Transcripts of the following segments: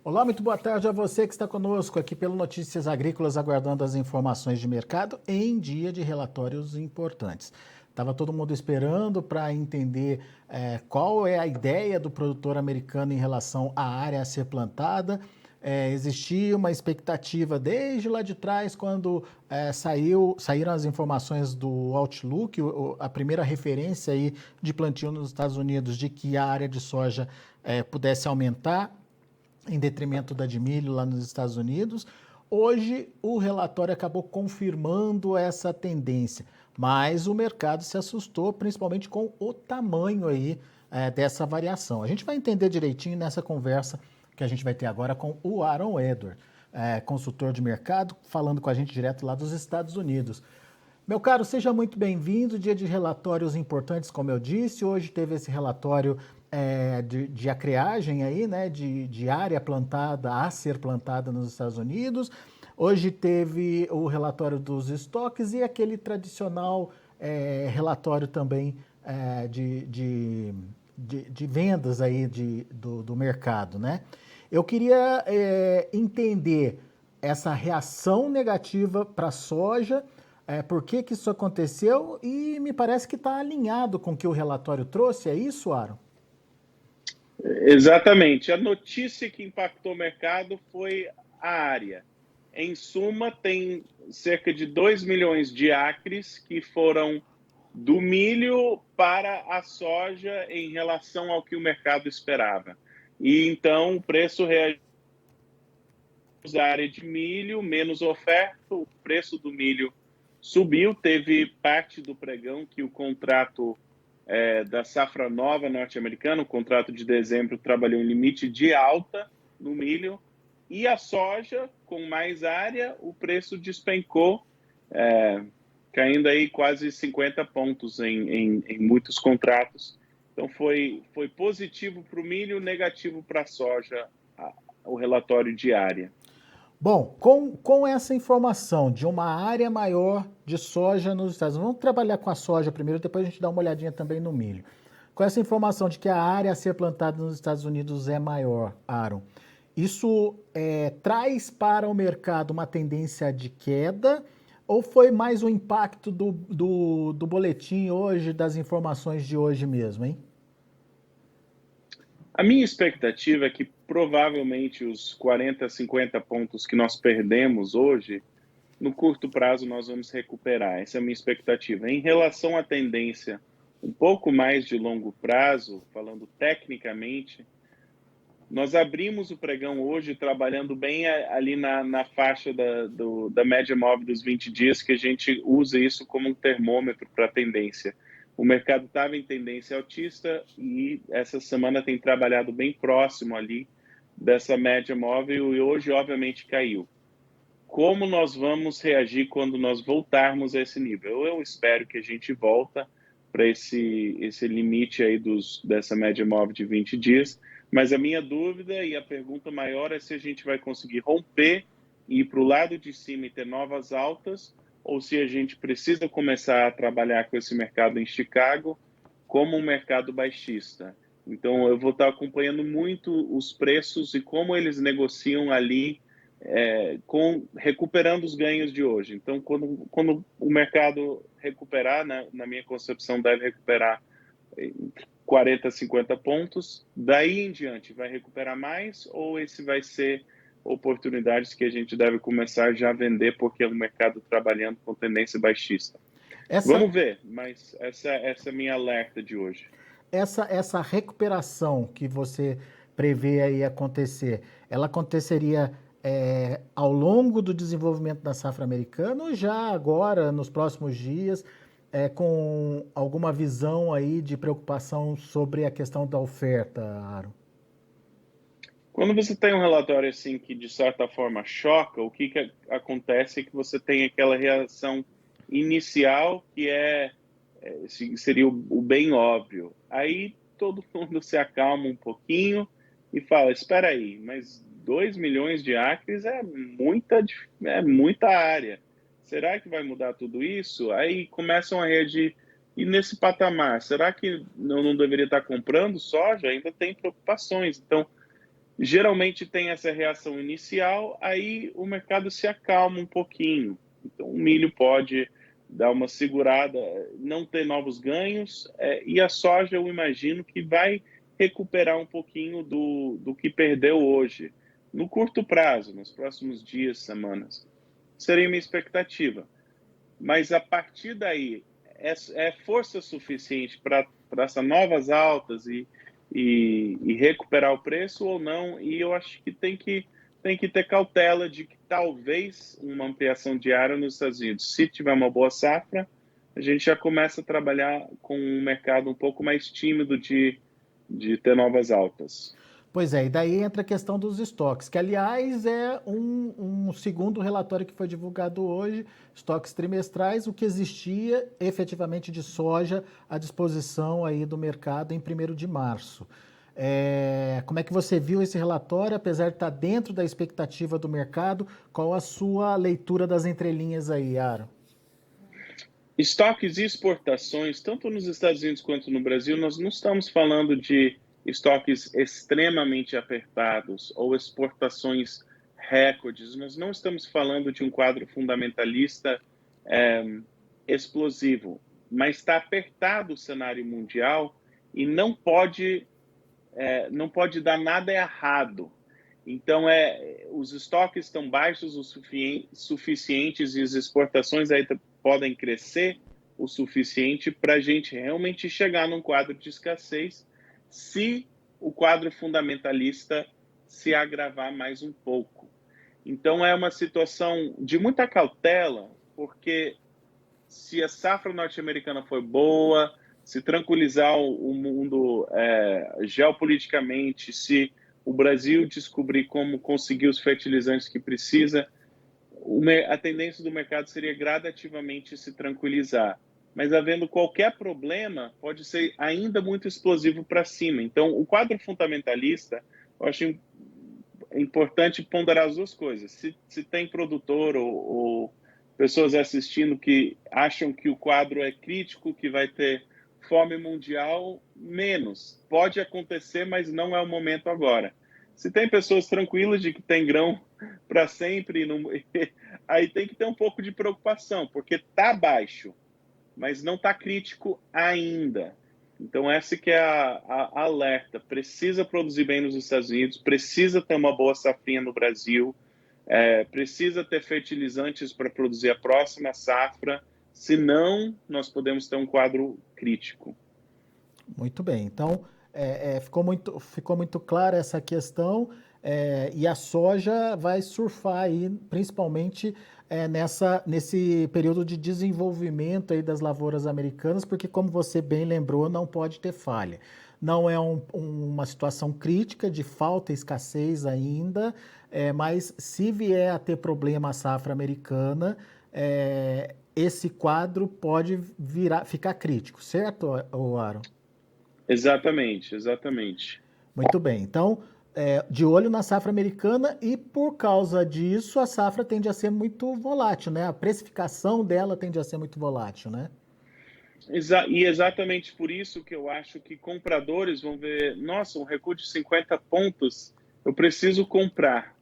Olá, muito boa tarde a você que está conosco aqui pelo Notícias Agrícolas, aguardando as informações de mercado em dia de relatórios importantes. Estava todo mundo esperando para entender qual é a ideia do produtor americano em relação à área a ser plantada. Existia uma expectativa desde lá de trás, quando saíram as informações do Outlook, a primeira referência aí de plantio nos Estados Unidos, de que a área de soja pudesse aumentar em detrimento da de milho lá nos Estados Unidos. Hoje, o relatório acabou confirmando essa tendência, mas o mercado se assustou, principalmente com o tamanho aí dessa variação. A gente vai entender direitinho nessa conversa que a gente vai ter agora com o Aaron Edward, consultor de mercado, falando com a gente direto lá dos Estados Unidos. Meu caro, seja muito bem-vindo. Dia de relatórios importantes, como eu disse. Hoje teve esse relatório de acreagem aí, né? De área plantada a ser plantada nos Estados Unidos. Hoje teve o relatório dos estoques e aquele tradicional relatório também de vendas aí do mercado, né? Eu queria entender essa reação negativa para a soja, por que que isso aconteceu e me parece que está alinhado com o que o relatório trouxe, é isso, Aaron? Exatamente. A notícia que impactou o mercado foi a área. Em suma, tem cerca de 2 milhões de acres que foram do milho para a soja em relação ao que o mercado esperava. E então o preço reagiu à área de milho, menos oferta, o preço do milho subiu, teve parte do pregão que o contrato da safra nova norte-americana, o contrato de dezembro, trabalhou em limite de alta no milho, e a soja, com mais área, o preço despencou, caindo aí quase 50 pontos em muitos contratos. Então foi positivo para o milho, negativo para a soja, o relatório de área. Bom, com essa informação de uma área maior de soja nos Estados Unidos, vamos trabalhar com a soja primeiro, depois a gente dá uma olhadinha também no milho. Com essa informação de que a área a ser plantada nos Estados Unidos é maior, Aaron, isso traz para o mercado uma tendência de queda ou foi mais o impacto do boletim hoje, das informações de hoje mesmo, hein? A minha expectativa é que provavelmente os 40, 50 pontos que nós perdemos hoje, no curto prazo nós vamos recuperar. Essa é a minha expectativa. Em relação à tendência um pouco mais de longo prazo, falando tecnicamente, nós abrimos o pregão hoje trabalhando bem ali na faixa da média móvel dos 20 dias, que a gente usa isso como um termômetro para a tendência. O mercado estava em tendência altista e essa semana tem trabalhado bem próximo ali dessa média móvel e hoje, obviamente, caiu. Como nós vamos reagir quando nós voltarmos a esse nível? Eu espero que a gente volta para esse limite aí dessa média móvel de 20 dias, mas a minha dúvida e a pergunta maior é se a gente vai conseguir romper e ir para o lado de cima e ter novas altas, ou se a gente precisa começar a trabalhar com esse mercado em Chicago como um mercado baixista. Então, eu vou estar acompanhando muito os preços e como eles negociam ali, recuperando os ganhos de hoje. Então, quando o mercado recuperar, na minha concepção, deve recuperar 40, 50 pontos, daí em diante vai recuperar mais ou esse vai ser oportunidades que a gente deve começar já a vender porque é um mercado trabalhando com tendência baixista? Essa, Vamos ver, mas essa é a minha alerta de hoje. essa recuperação que você prevê aí acontecer, ela aconteceria ao longo do desenvolvimento da safra americana ou já agora, nos próximos dias, com alguma visão aí de preocupação sobre a questão da oferta, Aaron? Quando você tem um relatório assim que de certa forma choca, o que acontece é que você tem aquela reação inicial que seria o bem óbvio. Aí todo mundo se acalma um pouquinho e fala, espera aí, mas 2 milhões de acres é muita área. Será que vai mudar tudo isso? Aí começam a reagir. E nesse patamar, será que não deveria estar comprando soja? Ainda tem preocupações. Então, Geralmente tem essa reação inicial, aí o mercado se acalma um pouquinho. Então, o milho pode dar uma segurada, não ter novos ganhos, e a soja eu imagino que vai recuperar um pouquinho do que perdeu hoje. No curto prazo, nos próximos dias, semanas, seria minha expectativa. Mas a partir daí, é força suficiente para essas novas altas e recuperar o preço ou não? E eu acho que tem que ter cautela de que talvez uma ampliação diária nos Estados Unidos, se tiver uma boa safra, a gente já começa a trabalhar com um mercado um pouco mais tímido de ter novas altas. Pois é, e daí entra a questão dos estoques, que aliás é um segundo relatório que foi divulgado hoje, estoques trimestrais, o que existia efetivamente de soja à disposição aí do mercado em 1º de março. Como é que você viu esse relatório, apesar de estar dentro da expectativa do mercado, qual a sua leitura das entrelinhas aí, Aaron? Estoques e exportações, tanto nos Estados Unidos quanto no Brasil, nós não estamos falando de estoques extremamente apertados ou exportações recordes. Nós não estamos falando de um quadro fundamentalista explosivo, mas está apertado o cenário mundial e não pode dar nada errado. Então, os estoques estão baixos o suficientes e as exportações aí podem crescer o suficiente para a gente realmente chegar num quadro de escassez se o quadro fundamentalista se agravar mais um pouco. Então, é uma situação de muita cautela, porque se a safra norte-americana for boa, se tranquilizar o mundo geopoliticamente, se o Brasil descobrir como conseguir os fertilizantes que precisa, a tendência do mercado seria gradativamente se tranquilizar. Mas havendo qualquer problema, pode ser ainda muito explosivo para cima. Então, o quadro fundamentalista, eu acho importante ponderar as duas coisas. Se tem produtor ou pessoas assistindo que acham que o quadro é crítico, que vai ter fome mundial, menos. Pode acontecer, mas não é o momento agora. Se tem pessoas tranquilas de que tem grão para sempre, aí tem que ter um pouco de preocupação, porque está baixo, mas não está crítico ainda. Então, essa que é a alerta. Precisa produzir bem nos Estados Unidos, precisa ter uma boa safrinha no Brasil, precisa ter fertilizantes para produzir a próxima safra, senão nós podemos ter um quadro crítico. Muito bem, então ficou muito clara essa questão e a soja vai surfar aí, principalmente nesse período de desenvolvimento aí das lavouras americanas, porque como você bem lembrou, não pode ter falha. Não é uma situação crítica de falta e escassez ainda, mas se vier a ter problema a safra americana, esse quadro pode ficar crítico, certo, Aaron? Exatamente, exatamente. Muito bem. Então, de olho na safra americana e por causa disso a safra tende a ser muito volátil, né? A precificação dela tende a ser muito volátil, né? E exatamente por isso que eu acho que compradores vão ver, nossa, um recuo de 50 pontos, eu preciso comprar.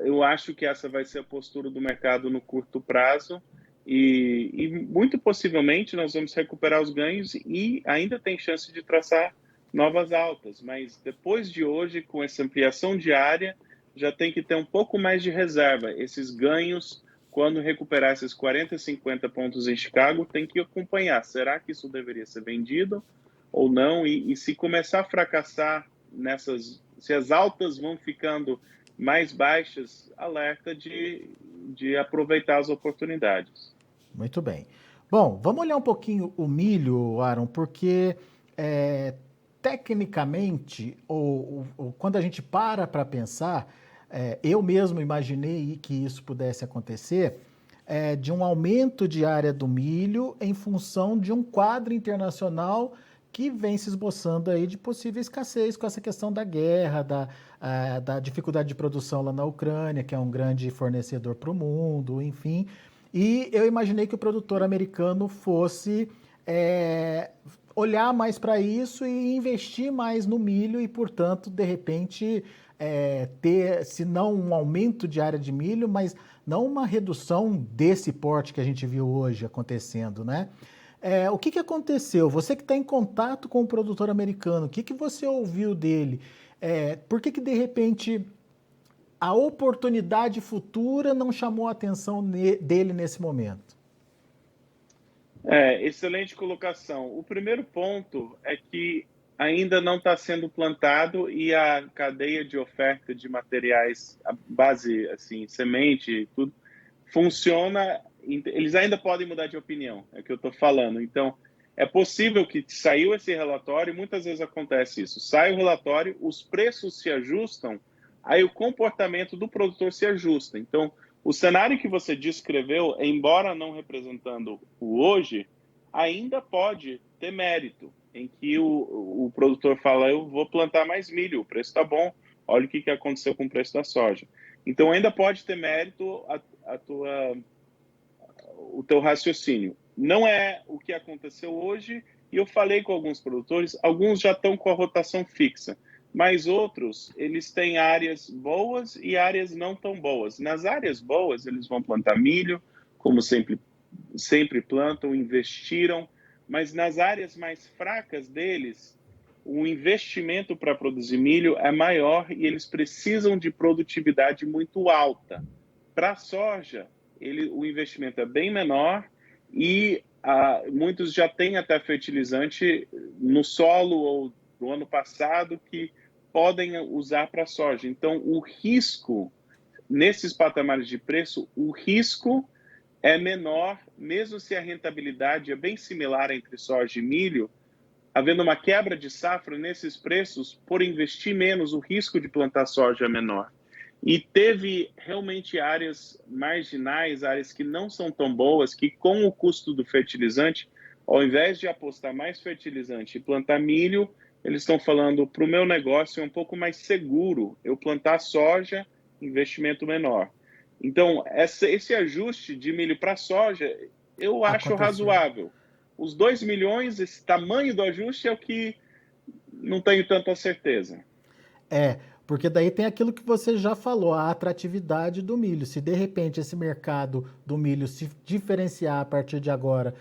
Eu acho que essa vai ser a postura do mercado no curto prazo e muito possivelmente nós vamos recuperar os ganhos e ainda tem chance de traçar novas altas, mas depois de hoje, com essa ampliação diária, já tem que ter um pouco mais de reserva. Esses ganhos, quando recuperar esses 40, 50 pontos em Chicago, tem que acompanhar. Será que isso deveria ser vendido ou não? E se começar a fracassar se as altas vão ficando mais baixas, alerta de aproveitar as oportunidades. Muito bem. Bom, vamos olhar um pouquinho o milho, Aaron, porque tecnicamente, quando a gente para pensar, eu mesmo imaginei que isso pudesse acontecer, de um aumento de área do milho em função de um quadro internacional que vem se esboçando aí de possível escassez com essa questão da guerra, da dificuldade de produção lá na Ucrânia, que é um grande fornecedor para o mundo, enfim. E eu imaginei que o produtor americano fosse olhar mais para isso e investir mais no milho e, portanto, de repente, ter, se não um aumento de área de milho, mas não uma redução desse porte que a gente viu hoje acontecendo, né? O que aconteceu? Você que está em contato com o produtor americano, o que você ouviu dele? Por que de repente a oportunidade futura não chamou a atenção dele nesse momento? Excelente colocação. O primeiro ponto é que ainda não está sendo plantado e a cadeia de oferta de materiais, a base, assim, semente, tudo, funciona. Eles ainda podem mudar de opinião, é o que eu estou falando. Então, é possível que saiu esse relatório, e muitas vezes acontece isso. Sai o relatório, os preços se ajustam, aí o comportamento do produtor se ajusta. Então, o cenário que você descreveu, embora não representando o hoje, ainda pode ter mérito, em que o produtor fala, eu vou plantar mais milho, o preço está bom, olha o que aconteceu com o preço da soja. Então, ainda pode ter mérito o teu raciocínio. Não é o que aconteceu hoje, e eu falei com alguns produtores, alguns já estão com a rotação fixa, mas outros, eles têm áreas boas e áreas não tão boas. Nas áreas boas, eles vão plantar milho, como sempre plantam, investiram, mas nas áreas mais fracas deles, o investimento para produzir milho é maior e eles precisam de produtividade muito alta. Para a soja, o investimento é bem menor e muitos já têm até fertilizante no solo ou do ano passado que podem usar para a soja. Então, o risco, nesses patamares de preço, o risco é menor, mesmo se a rentabilidade é bem similar entre soja e milho, havendo uma quebra de safra nesses preços, por investir menos, o risco de plantar soja é menor. E teve realmente áreas marginais, áreas que não são tão boas, que com o custo do fertilizante, ao invés de apostar mais fertilizante e plantar milho, eles estão falando, para o meu negócio é um pouco mais seguro eu plantar soja, investimento menor. Então, esse ajuste de milho para soja, eu acho razoável. Os 2 milhões, esse tamanho do ajuste é o que não tenho tanta certeza. Porque daí tem aquilo que você já falou, a atratividade do milho. Se de repente esse mercado do milho se diferenciar a partir de agora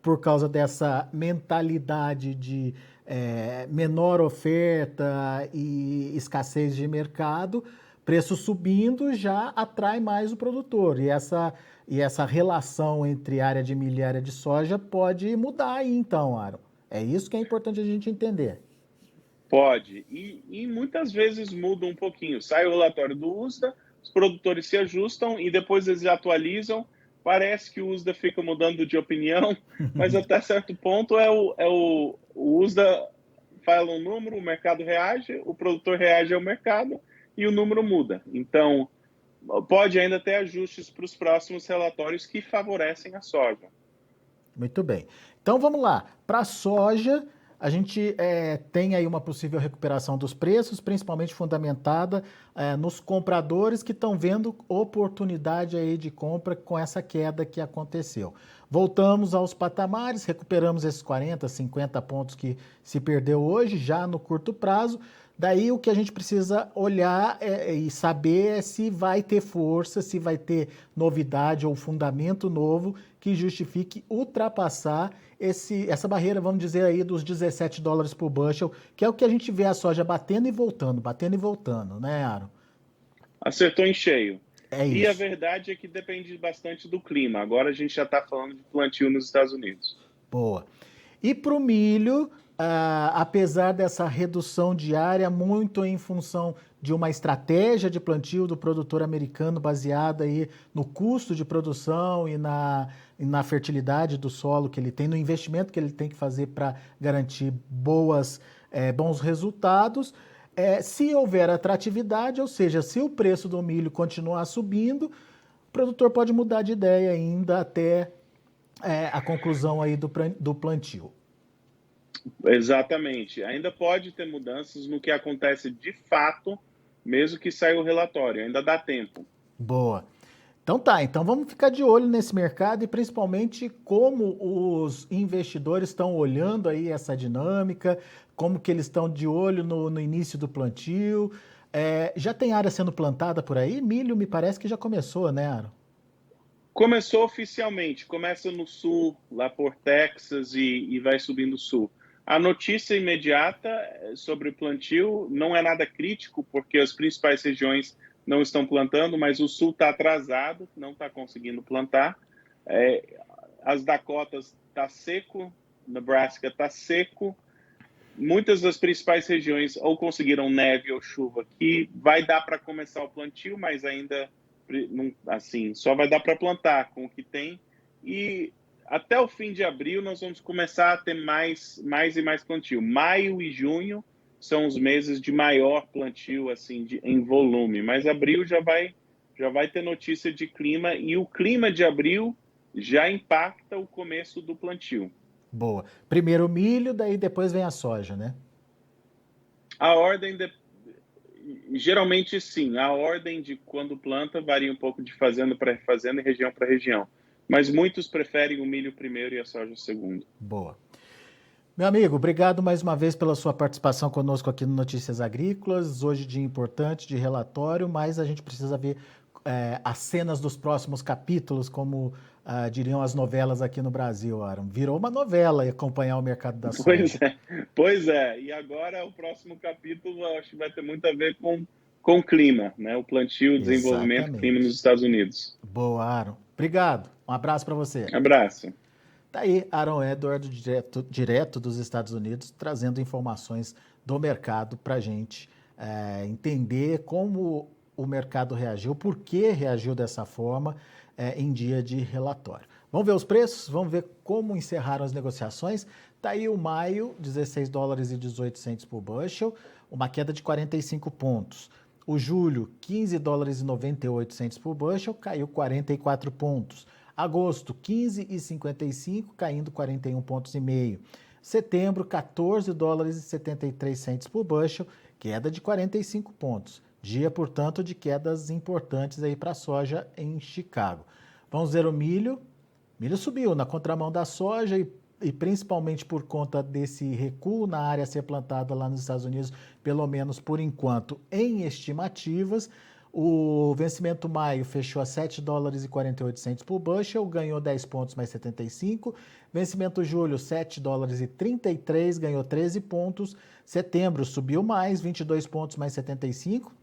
por causa dessa mentalidade de menor oferta e escassez de mercado, preço subindo já atrai mais o produtor. E essa relação entre área de milho e área de soja pode mudar aí então, Aaron. É isso que é importante a gente entender. Pode, e muitas vezes muda um pouquinho. Sai o relatório do USDA, os produtores se ajustam e depois eles atualizam. Parece que o USDA fica mudando de opinião, mas até certo ponto o USDA fala um número, o mercado reage, o produtor reage ao mercado e o número muda. Então, pode ainda ter ajustes para os próximos relatórios que favorecem a soja. Muito bem. Então vamos lá. Para a soja, a gente tem aí uma possível recuperação dos preços, principalmente fundamentada nos compradores que estão vendo oportunidade aí de compra com essa queda que aconteceu. Voltamos aos patamares, recuperamos esses 40, 50 pontos que se perdeu hoje, já no curto prazo. Daí o que a gente precisa olhar e saber é se vai ter força, se vai ter novidade ou fundamento novo que justifique ultrapassar essa barreira, vamos dizer aí, dos $17 por bushel, que é o que a gente vê a soja batendo e voltando, né, Aaron? Acertou em cheio. É isso. E a verdade é que depende bastante do clima. Agora a gente já está falando de plantio nos Estados Unidos. Boa. E para o milho, apesar dessa redução diária, muito em função de uma estratégia de plantio do produtor americano baseada aí no custo de produção e na fertilidade do solo que ele tem, no investimento que ele tem que fazer para garantir bons resultados. Se houver atratividade, ou seja, se o preço do milho continuar subindo, o produtor pode mudar de ideia ainda até a conclusão aí do plantio. Exatamente. Ainda pode ter mudanças no que acontece de fato, mesmo que saia o relatório. Ainda dá tempo. Boa. Então vamos ficar de olho nesse mercado e principalmente como os investidores estão olhando aí essa dinâmica, como que eles estão de olho no início do plantio. Já tem área sendo plantada por aí? Milho me parece que já começou, né, Aaron? Começou oficialmente, começa no sul, lá por Texas e vai subindo sul. A notícia imediata sobre o plantio não é nada crítico, porque as principais regiões não estão plantando, mas o sul está atrasado, não está conseguindo plantar. As Dakotas está seco, Nebraska está seco. Muitas das principais regiões ou conseguiram neve ou chuva, que vai dar para começar o plantio, mas ainda assim, só vai dar para plantar com o que tem. E até o fim de abril nós vamos começar a ter mais e mais plantio. Maio e junho são os meses de maior plantio assim, em volume, mas abril já vai ter notícia de clima, e o clima de abril já impacta o começo do plantio. Boa. Primeiro o milho, daí depois vem a soja, né? A ordem, geralmente sim, a ordem de quando planta varia um pouco de fazenda para fazenda e região para região. Mas muitos preferem o milho primeiro e a soja segundo. Boa. Meu amigo, obrigado mais uma vez pela sua participação conosco aqui no Notícias Agrícolas. Hoje dia importante, de relatório, mas a gente precisa ver as cenas dos próximos capítulos, como diriam as novelas aqui no Brasil, Aaron. Virou uma novela acompanhar o mercado da soja. Pois é. E agora o próximo capítulo acho que vai ter muito a ver com o clima, né? O plantio, o desenvolvimento, o clima nos Estados Unidos. Boa, Aaron. Obrigado. Um abraço para você. Abraço. Tá aí, Aaron Edward, direto dos Estados Unidos, trazendo informações do mercado para a gente entender como o mercado reagiu, por que reagiu dessa forma em dia de relatório. Vamos ver os preços, vamos ver como encerraram as negociações. Tá aí o maio, 16 dólares e 18 centes por bushel, uma queda de 45 pontos. O julho, 15 dólares e 98 centes por bushel, caiu 44 pontos. Agosto, 15,55, caindo 41,5 pontos. Setembro, 14 dólares e 73 centes por bushel, queda de 45 pontos. Dia, portanto, de quedas importantes aí para a soja em Chicago. Vamos ver o milho. Milho subiu na contramão da soja e principalmente por conta desse recuo na área a ser plantada lá nos Estados Unidos, pelo menos por enquanto, em estimativas. O vencimento maio fechou a 7 dólares e 48 centes por bushel, ganhou 10 pontos mais 75. Vencimento julho, 7 dólares e 33, ganhou 13 pontos. Setembro subiu mais, 22 pontos mais 75.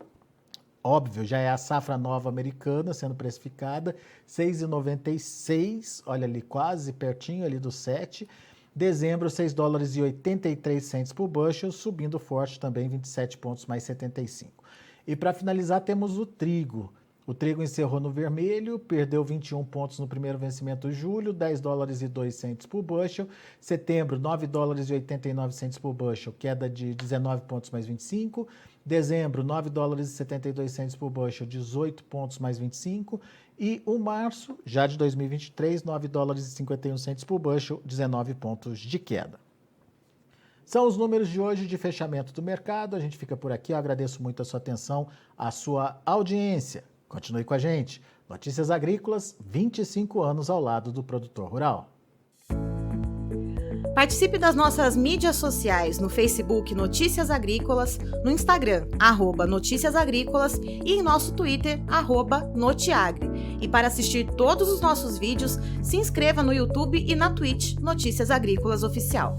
Óbvio, já é a safra nova americana sendo precificada, 6,96, olha ali, quase pertinho ali do 7. Dezembro, 6 dólares e 83 centes por bushel, subindo forte também, 27 pontos mais 75. E para finalizar, temos o trigo. O trigo encerrou no vermelho, perdeu 21 pontos no primeiro vencimento julho, 10 dólares e 2 centes por bushel. Setembro, 9 dólares e 89 centes por bushel, queda de 19 pontos mais 25. Dezembro, 9 dólares e 72 centes por bushel, 18 pontos mais 25. E o março, já de 2023, 9 dólares e 51 centes por bushel, 19 pontos de queda. São os números de hoje de fechamento do mercado. A gente fica por aqui. Eu agradeço muito a sua atenção, a sua audiência. Continue com a gente. Notícias Agrícolas, 25 anos ao lado do produtor rural. Participe das nossas mídias sociais no Facebook Notícias Agrícolas, no Instagram, @Notícias Agrícolas e em nosso Twitter, @Notiagre. E para assistir todos os nossos vídeos, se inscreva no YouTube e na Twitch Notícias Agrícolas Oficial.